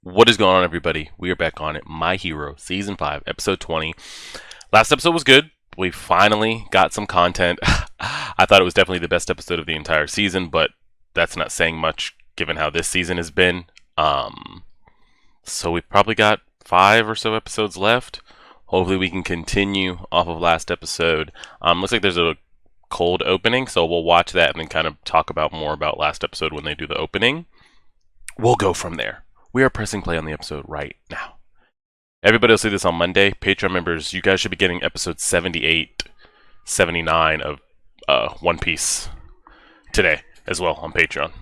What is going on, everybody? We are back on it. My Hero, Season 5, Episode 20. Last episode was good. We finally got some content. I thought it was definitely the best episode of the entire season, but that's not saying much given how this season has been. So we've probably got 5 or so episodes left. Hopefully we can continue off of last episode. Looks like there's a cold opening, so we'll watch that and then kind of talk about more about last episode when they do the opening. We'll go from there. We are pressing play on the episode right now. Everybody will see this on Monday. Patreon members, you guys should be getting episode 78, 79 of One Piece today as well on Patreon.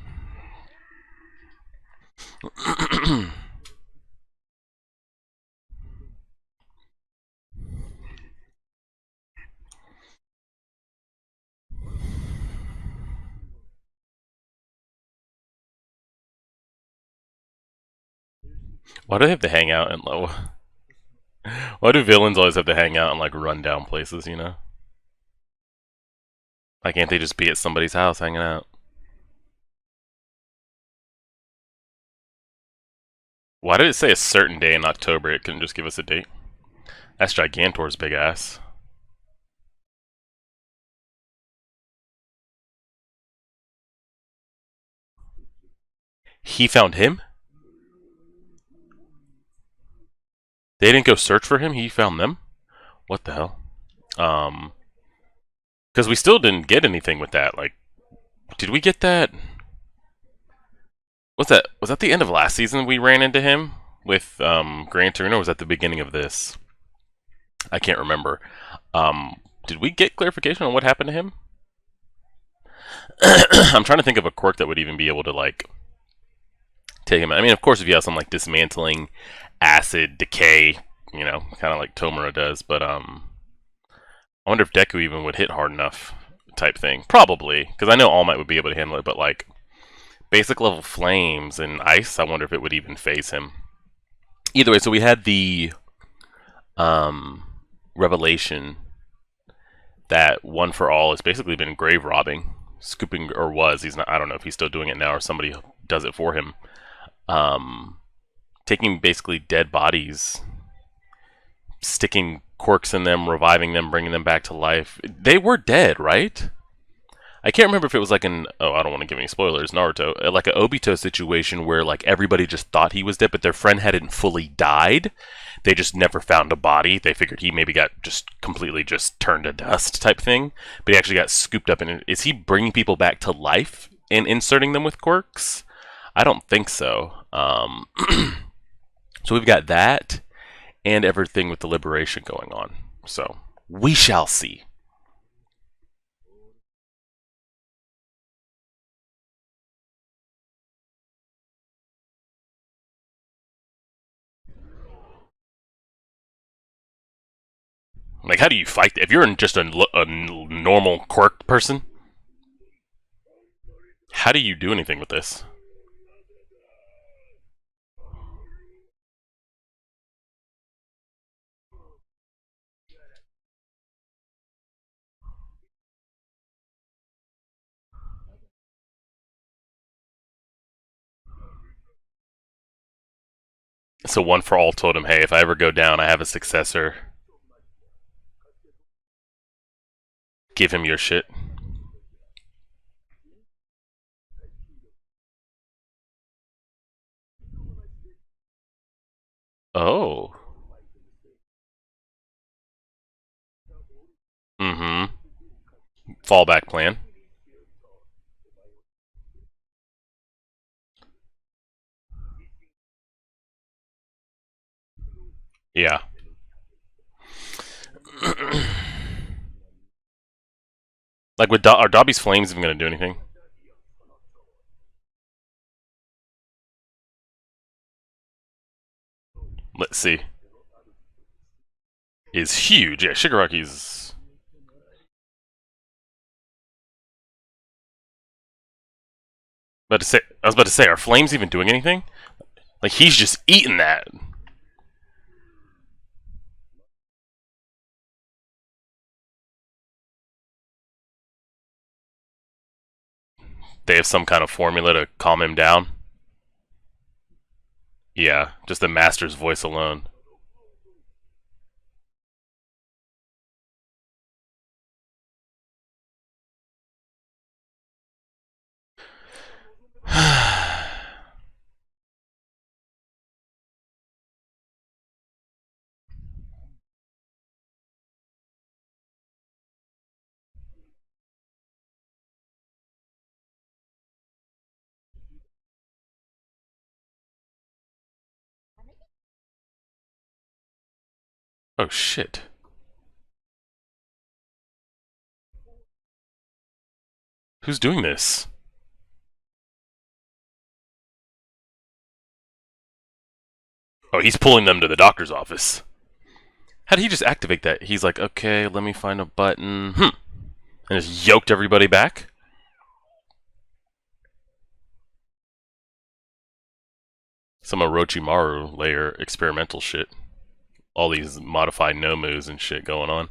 Why do they have to hang out in low? Why do villains always have to hang out in like rundown places, you know? Why can't they just be at somebody's house hanging out? Why did it say a certain day in October? It couldn't just give us a date. That's Gigantor's big ass. He found him? They didn't go search for him, he found them? What the hell? Because we still didn't get anything with that. Like, did we get that? Was that the end of last season we ran into him with Gran Torino, or was that the beginning of this? I can't remember. Did we get clarification on what happened to him? I'm trying to think of a quirk that would even be able to, like, take him out. I mean, of course, if you have some, like, dismantling, acid, decay, you know, kind of like Tomura does, but, I wonder if Deku even would hit hard enough type thing. Probably, because I know All Might would be able to handle it, but, like, basic level flames and ice, I wonder if it would even phase him. Either way, so we had the revelation that One for All has basically been grave robbing, scooping, or was. He's not. I don't know if he's still doing it now or somebody does it for him. Taking basically dead bodies, sticking quirks in them, reviving them, bringing them back to life. They were dead, right? I can't remember if it was like an, oh, I don't want to give any spoilers, Naruto, like an Obito situation where like everybody just thought he was dead, but their friend hadn't fully died. They just never found a body. They figured he maybe got just completely just turned to dust type thing, but he actually got scooped up in it. Is he bringing people back to life and inserting them with quirks? I don't think so. So we've got that and everything with the liberation going on. So we shall see. Like, how do you fight? If you're just a normal quirk person, how do you do anything with this? So One for All told him, hey, if I ever go down, I have a successor. Give him your shit. Oh. Mm-hmm. Fallback plan. Yeah. Like, with are Dobby's flames even going to do anything? Let's see. Is huge. Yeah, Shigaraki's. I was about to say, are flames even doing anything? Like, he's just eating that. They have some kind of formula to calm him down. Yeah, just the master's voice alone. Oh shit. Who's doing this? Oh, he's pulling them to the doctor's office. How did he just activate that? He's like, okay, let me find a button. And just yoked everybody back? Some Orochimaru layer experimental shit. All these modified Nomus and shit going on.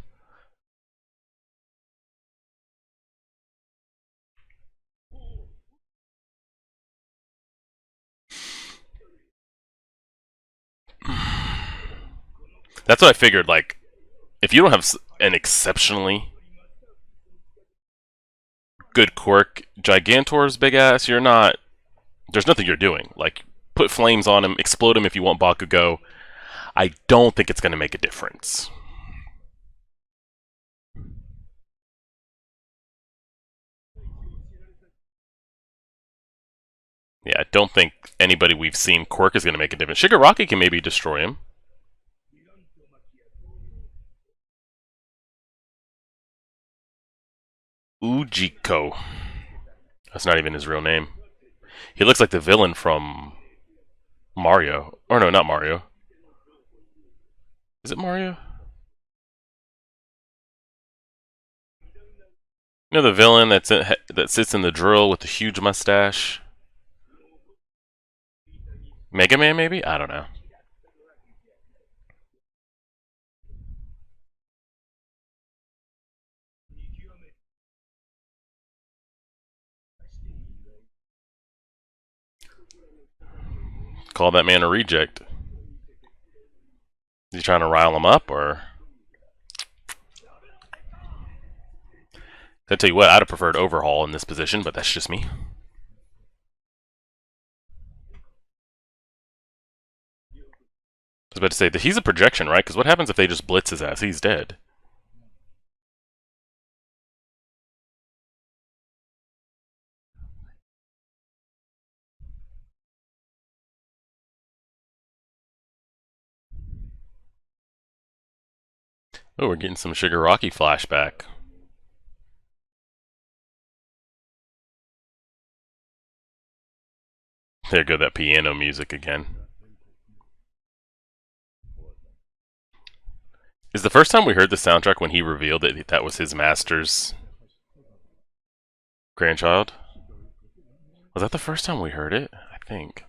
That's what I figured, like, if you don't have an exceptionally good quirk, Gigantor's big ass, you're not... There's nothing you're doing. Like, put flames on him, explode him if you want Bakugo. I don't think it's going to make a difference. Yeah, I don't think anybody we've seen quirk is going to make a difference. Shigaraki can maybe destroy him. Ujiko. That's not even his real name. He looks like the villain from Mario. Or no, not Mario. Is it Mario? You know the villain that sits in the drill with the huge mustache? Mega Man, maybe? I don't know. Call that man a reject. Is he trying to rile him up, or... I tell you what, I'd have preferred Overhaul in this position, but that's just me. I was about to say that he's a projection, right? Because what happens if they just blitz his ass? He's dead. Oh, we're getting some Shigaraki flashback. There go that piano music again. Is the first time we heard the soundtrack when he revealed that that was his master's grandchild? Was that the first time we heard it? I think.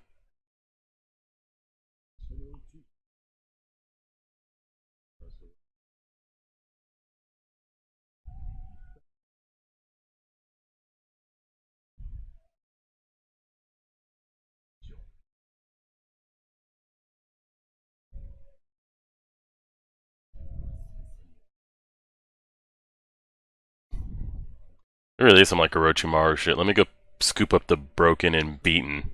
It really is some like Orochimaru shit. Let me go scoop up the broken and beaten.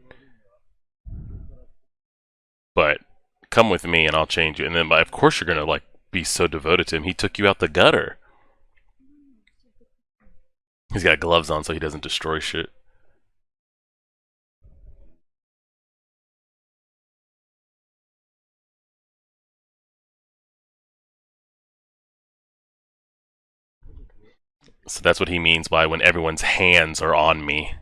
But come with me and I'll change you. And then, of course, you're gonna like be so devoted to him. He took you out the gutter. He's got gloves on so he doesn't destroy shit. So that's what he means by when everyone's hands are on me.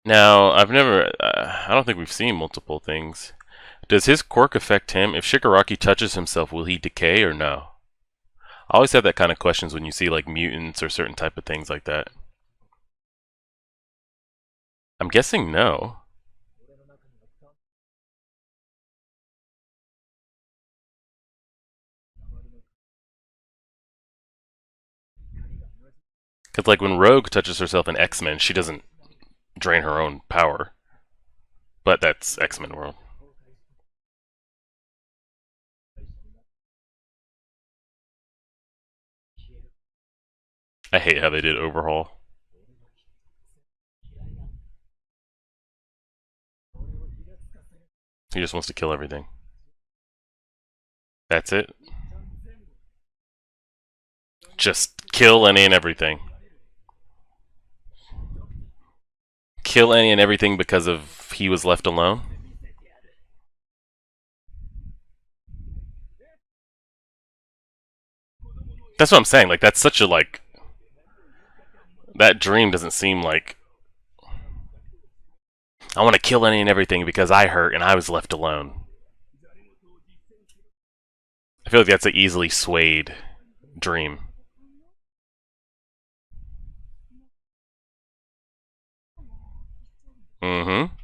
Now, I don't think we've seen multiple things. Does his quirk affect him? If Shigaraki touches himself, will he decay or no? I always have that kind of questions when you see like mutants or certain type of things like that. I'm guessing no. Because like when Rogue touches herself in X-Men, she doesn't drain her own power. But that's X-Men world. I hate how they did Overhaul. He just wants to kill everything. That's it. Just kill any and everything. Kill any and everything because of he was left alone? That's what I'm saying. Like, that's such a, like... That dream doesn't seem like... I want to kill any and everything because I hurt and I was left alone. I feel like that's an easily swayed dream. Mm-hmm.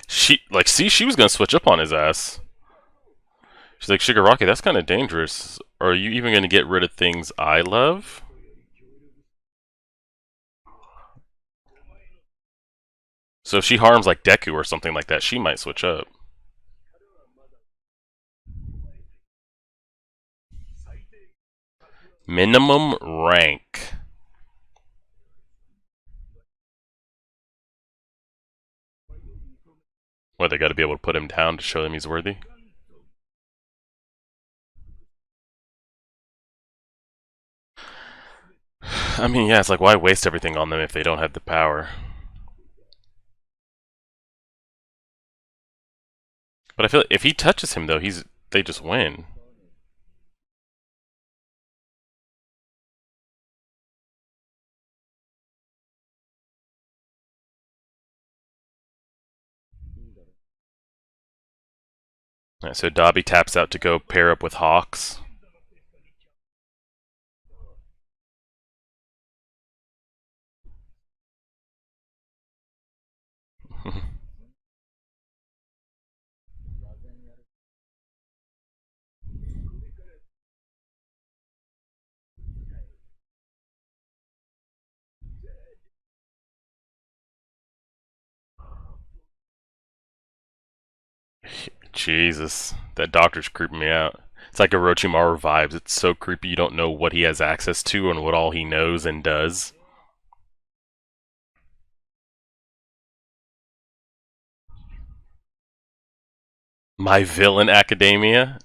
She was gonna switch up on his ass. She's like, Shigaraki, that's kind of dangerous. Are you even gonna get rid of things I love? So if she harms like Deku or something like that, she might switch up. Minimum rank. What, they gotta be able to put him down to show him he's worthy? I mean, yeah, it's like, why waste everything on them if they don't have the power? But I feel like if he touches him, though, they just win. Right, so Dobby taps out to go pair up with Hawks. Jesus, that doctor's creeping me out. It's like Orochimaru vibes. It's so creepy you don't know what he has access to and what all he knows and does. My Villain Academia?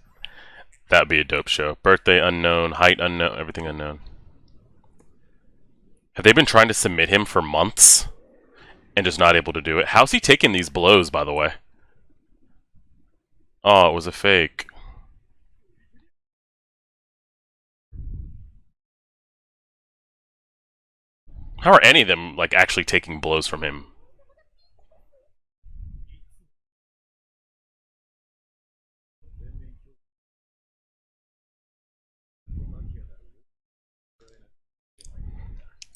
That'd be a dope show. Birthday unknown, height unknown, everything unknown. Have they been trying to submit him for months and just not able to do it? How's he taking these blows, by the way? Oh, it was a fake. How are any of them, like, actually taking blows from him?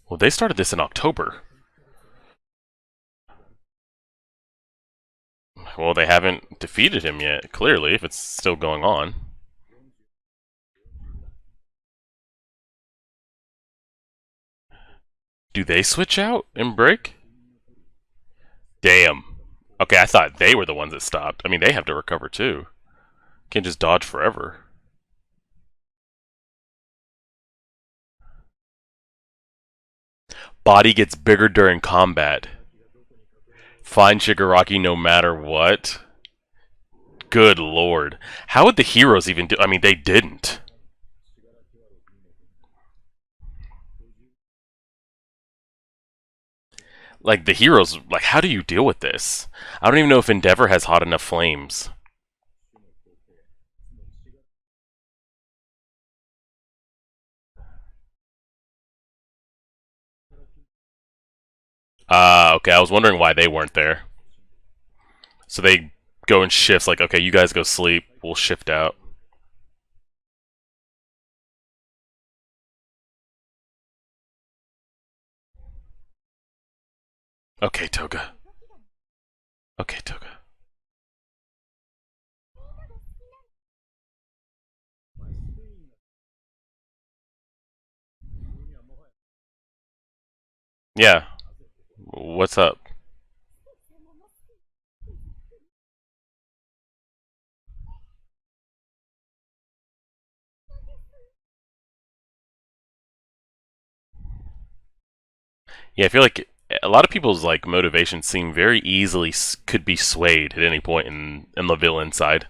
Well, they started this in October. Well, they haven't defeated him yet, clearly, if it's still going on. Do they switch out and break? Damn. Okay, I thought they were the ones that stopped. I mean, they have to recover too. Can't just dodge forever. Body gets bigger during combat. Find Shigaraki no matter what. Good lord. How would the heroes even do? I mean, they didn't. Like, the heroes, like, how do you deal with this? I don't even know if Endeavor has hot enough flames. Okay, I was wondering why they weren't there. So they go in shifts, like, okay, you guys go sleep, we'll shift out. Okay, Toga. Okay, Toga. Yeah, what's up? Yeah, I feel like a lot of people's like motivations seem very easily could be swayed at any point in the villain side.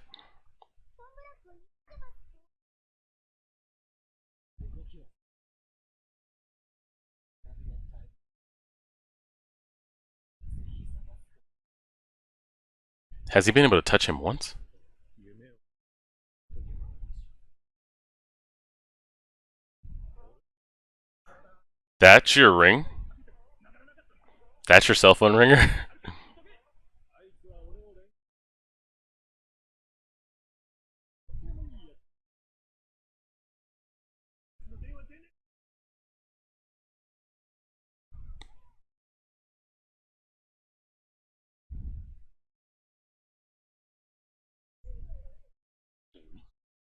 Has he been able to touch him once? That's your ring? That's your cell phone ringer?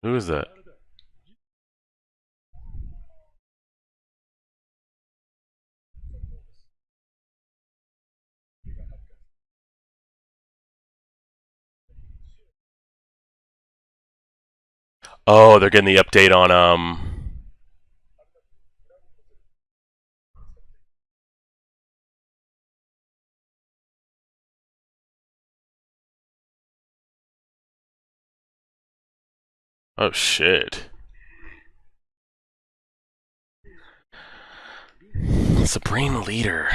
Who is that? Oh, they're getting the update on oh shit. Supreme Leader.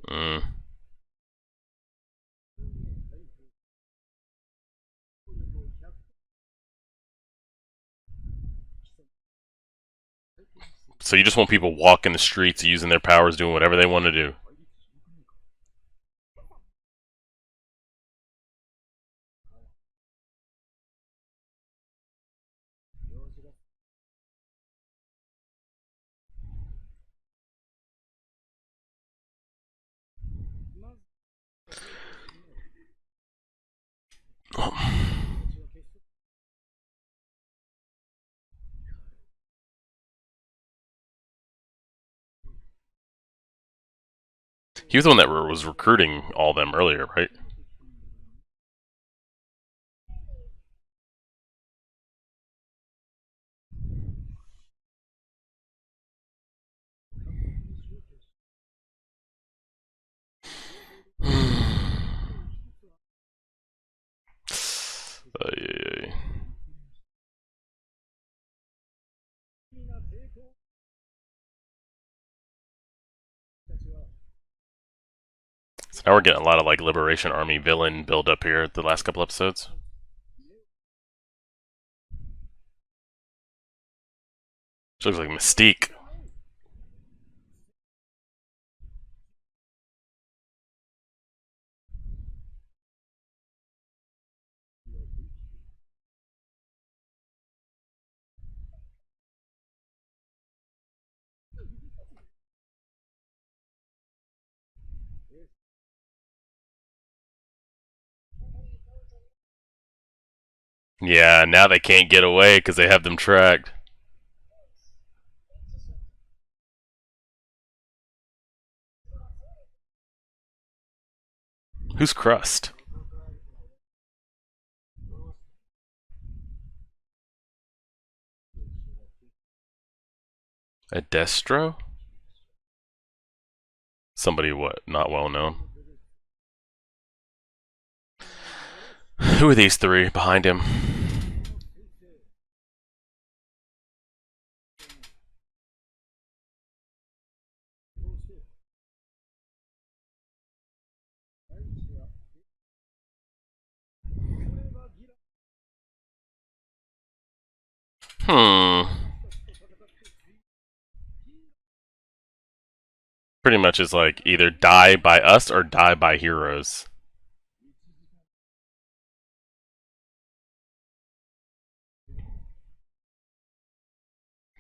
Mm. So you just want people walking the streets using their powers, doing whatever they want to do. He was the one that was recruiting all them earlier, right? Ay. So now we're getting a lot of like Liberation Army villain build up here the last couple episodes. She looks like Mystique. Yeah, now they can't get away because they have them tracked. Who's Crust? A Destro? Somebody what? Not well known. Who are these three behind him? Hmm. Pretty much is like either die by us or die by heroes.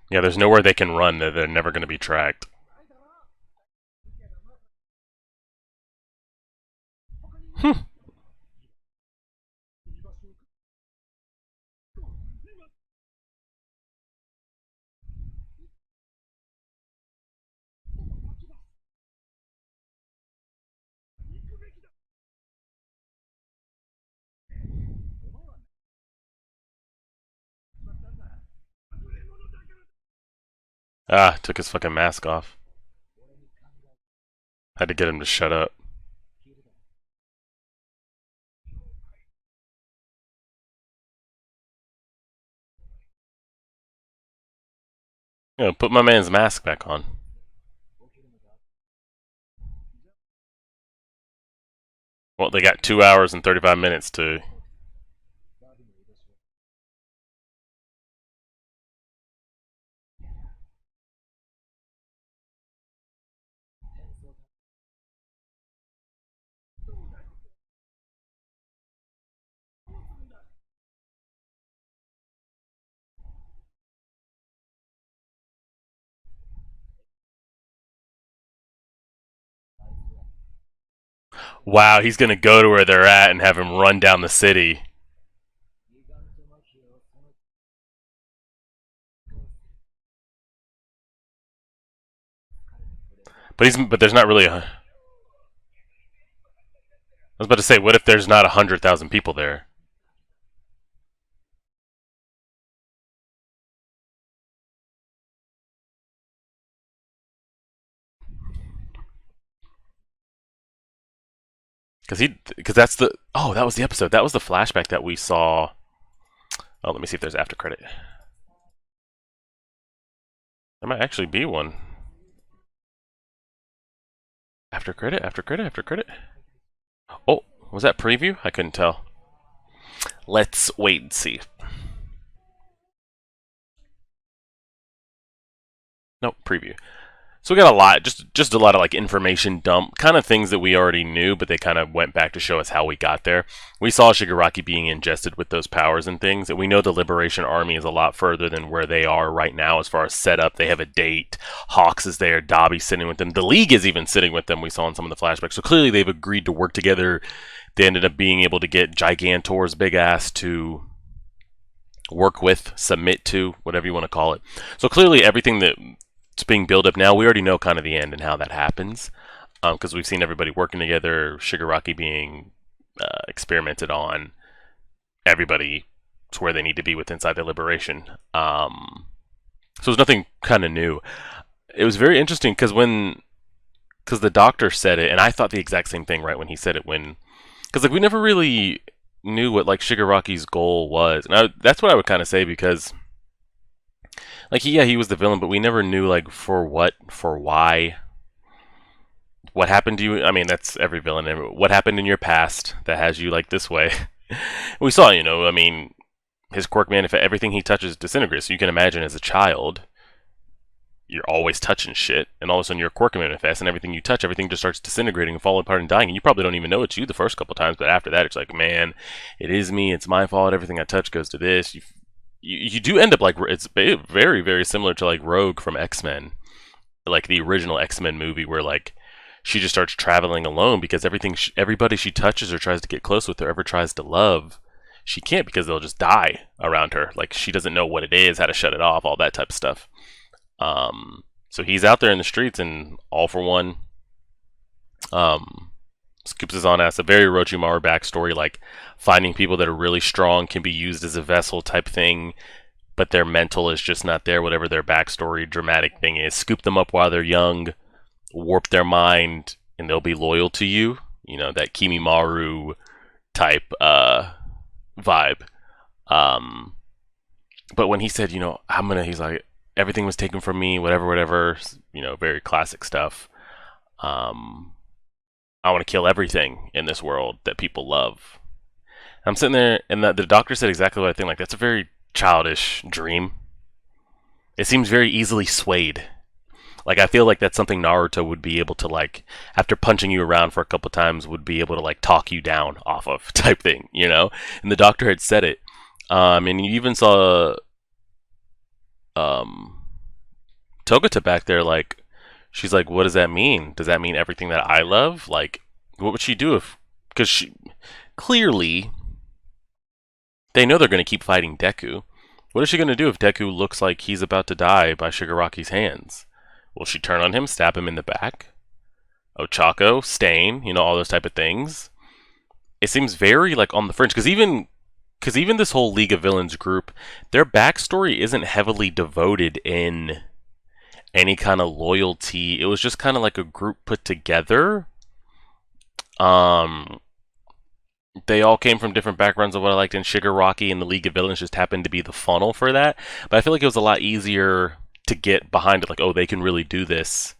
Yeah, there's nowhere they can run. They're never going to be tracked. Hmm. Ah, took his fucking mask off. Had to get him to shut up. Put my man's mask back on. Well, they got 2 hours and 35 minutes to. Wow, he's gonna go to where they're at and have him run down the city. But there's not really a. I was about to say, what if there's not 100,000 people there? Because that's the. Oh, that was the episode. That was the flashback that we saw. Oh, let me see if there's after credit. There might actually be one. After credit, after credit, after credit. Oh, was that preview? I couldn't tell. Let's wait and see. Nope, preview. So we got a lot, just a lot of like information dump, kind of things that we already knew, but they kind of went back to show us how we got there. We saw Shigaraki being ingested with those powers and things, and we know the Liberation Army is a lot further than where they are right now as far as setup. They have a date. Hawks is there. Dabi's sitting with them. The League is even sitting with them. We saw in some of the flashbacks. So clearly they've agreed to work together. They ended up being able to get Gigantor's big ass to work with, submit to, whatever you want to call it. So clearly everything that it's being built up now. We already know kind of the end and how that happens, because we've seen everybody working together. Shigaraki being experimented on. Everybody to where they need to be with inside the Liberation. So it's nothing kind of new. It was very interesting because the doctor said it, and I thought the exact same thing right when he said it. Because like we never really knew what like Shigaraki's goal was, and that's what I would kind of say because. Like, yeah, he was the villain, but we never knew, like, for what, for why. What happened to you? I mean, that's every villain. What happened in your past that has you, like, this way? We saw, I mean, his quirk manifest, everything he touches disintegrates. So you can imagine as a child, you're always touching shit, and all of a sudden your quirk manifests, and everything you touch, everything just starts disintegrating and falling apart and dying. And you probably don't even know it's you the first couple times, but after that, it's like, man, it is me, it's my fault, everything I touch goes to this. You do end up like it's very very similar to like Rogue from X-Men, like the original X-Men movie where like she just starts traveling alone because everybody she touches or tries to get close with or ever tries to love, she can't because they'll just die around her. Like she doesn't know what it is, how to shut it off, all that type of stuff. So he's out there in the streets and all for one. Scoops is on us a very Orochimaru backstory, like finding people that are really strong can be used as a vessel type thing, but their mental is just not there, whatever their backstory dramatic thing is. Scoop them up while they're young, warp their mind, and they'll be loyal to you. That Kimimaru type vibe. But when he said, he's like, everything was taken from me, whatever, very classic stuff. I want to kill everything in this world that people love. I'm sitting there, and the doctor said exactly what I think. Like, that's a very childish dream. It seems very easily swayed. Like, I feel like that's something Naruto would be able to, like, after punching you around for a couple times, would be able to, like, talk you down off of type thing, you know? And the doctor had said it. And you even saw Togata back there, like, she's like, what does that mean? Does that mean everything that I love? Like, what would she do if... Because she... Clearly, they know they're going to keep fighting Deku. What is she going to do if Deku looks like he's about to die by Shigaraki's hands? Will she turn on him, stab him in the back? Ochako, Stain, you know, all those type of things. It seems very, like, on the fringe. Because even this whole League of Villains group, their backstory isn't heavily devoted in any kind of loyalty. It was just kind of like a group put together. They all came from different backgrounds of what I liked, and Shigaraki and the League of Villains just happened to be the funnel for that. But I feel like it was a lot easier to get behind it, like, oh, they can really do this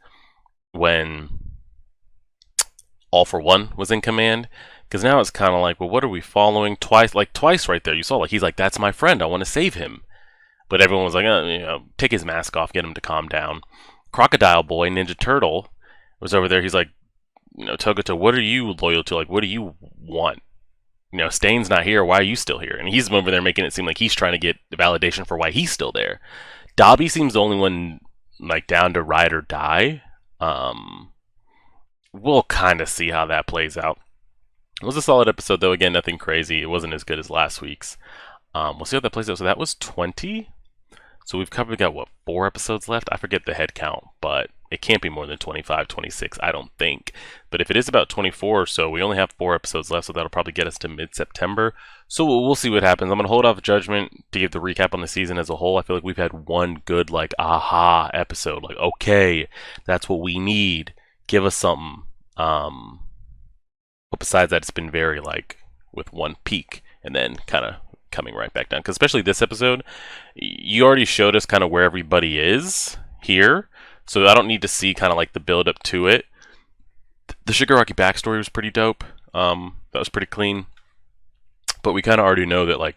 when All For One was in command. Because now it's kind of like, well, what are we following? Twice right there, you saw, like, he's like, that's my friend, I want to save him. But everyone was like, you know, take his mask off, get him to calm down. Crocodile Boy, Ninja Turtle, was over there. He's like, you know, Togata, what are you loyal to? Like, what do you want? You know, Stain's not here. Why are you still here? And he's over there making it seem like he's trying to get the validation for why he's still there. Dabi seems the only one, like, down to ride or die. We'll kind of see how that plays out. It was a solid episode, though. Again, nothing crazy. It wasn't as good as last week's. We'll see how that plays out. So that was 20. So we've got, what, 4 episodes left? I forget the head count, but it can't be more than 25, 26, I don't think. But if it is about 24 or so, we only have 4 episodes left, so that'll probably get us to mid-September. So we'll see what happens. I'm going to hold off judgment to give the recap on the season as a whole. I feel like we've had one good, like, aha episode. Like, okay, that's what we need. Give us something. But besides that, it's been very, like, with one peak and then kind of coming right back down. Because especially this episode, you already showed us kind of where everybody is here. So I don't need to see kind of like the build up to it. The Shigaraki backstory was pretty dope. That was pretty clean. But we kind of already know that, like,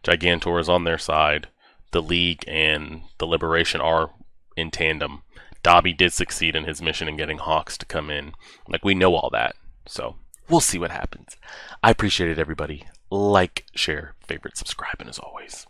Gigantor is on their side. The League and the Liberation are in tandem. Dabi did succeed in his mission in getting Hawks to come in. Like, we know all that. So we'll see what happens. I appreciate it, everybody. Like, share, favorite, subscribe, and as always,